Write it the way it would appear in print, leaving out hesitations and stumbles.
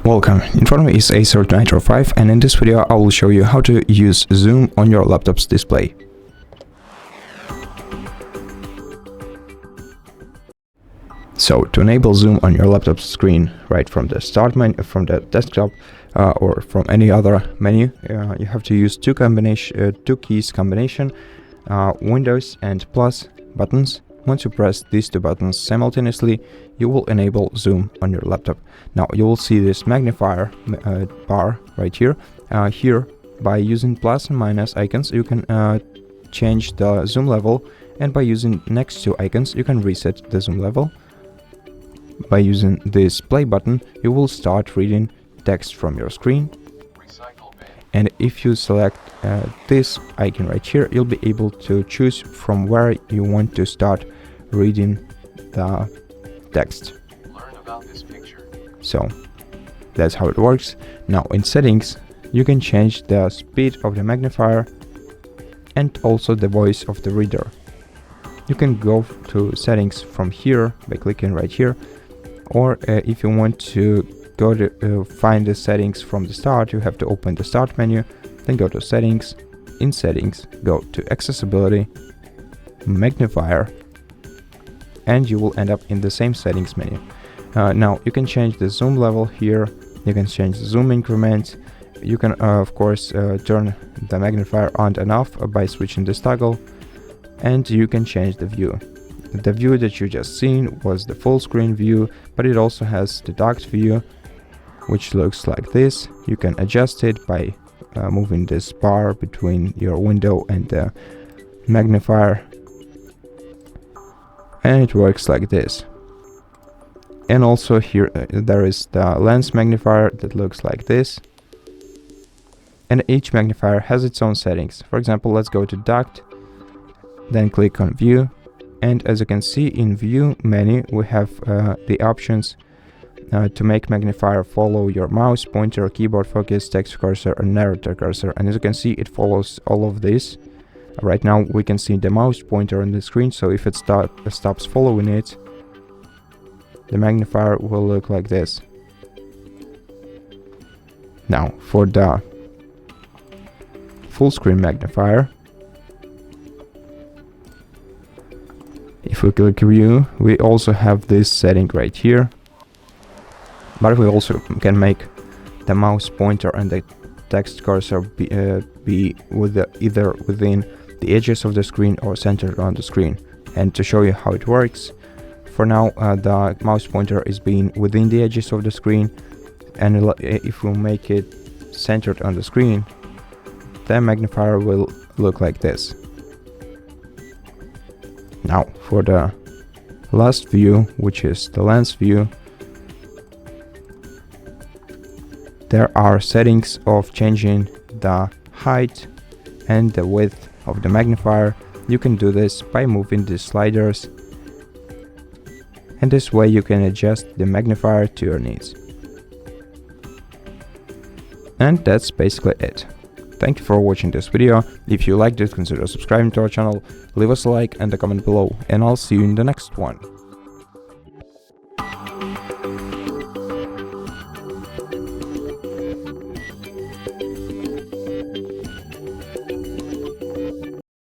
Welcome, in front of me is ACER Nitro 5, and in this video I will show you how to use zoom on your laptop's display. So to enable zoom on your laptop screen right from the start menu, from the desktop or from any other menu, you have to use two keys combination, Windows and plus buttons. Once you press these two buttons simultaneously, you will enable zoom on your laptop. Now you will see this magnifier bar right here. Here, by using plus and minus icons, you can change the zoom level, and by using next two icons, you can reset the zoom level. By using this play button, you will start reading text from your screen. And if you select this icon right here, you'll be able to choose from where you want to start reading the text. Learn about this picture. So that's how it works. Now in settings, you can change the speed of the magnifier and also the voice of the reader. You can go to settings from here by clicking right here, or if you want to go to find the settings from the start, you have to open the start menu, then go to settings. In settings, go to accessibility, magnifier, and you will end up in the same settings menu. Now you can change the zoom level here, you can change the zoom increment, you can of course turn the magnifier on and off by switching this toggle, and you can change the view. The view that you just seen was the full screen view, but it also has the docked view, which looks like this. You can adjust it by moving this bar between your window and the magnifier, and it works like this. And also here there is the lens magnifier that looks like this, and each magnifier has its own settings. For example, let's go to docked, then click on view, and as you can see in view menu we have the options to make magnifier follow your mouse pointer, keyboard focus, text cursor, and narrator cursor. And as you can see, it follows all of this. Right now we can see the mouse pointer on the screen, so if it stops following it, the magnifier will look like this. Now for the full screen magnifier, if we click view, we also have this setting right here, but we also can make the mouse pointer and the text cursor be either within the edges of the screen or centered on the screen. And to show you how it works, for now the mouse pointer is being within the edges of the screen, and if we make it centered on the screen, the magnifier will look like this. Now for the last view, which is the lens view, there are settings of changing the height and the width of the magnifier. You can do this by moving these sliders, and this way you can adjust the magnifier to your needs. And that's basically it. Thank you for watching this video. If you liked it, consider subscribing to our channel, leave us a like and a comment below, and I'll see you in the next one.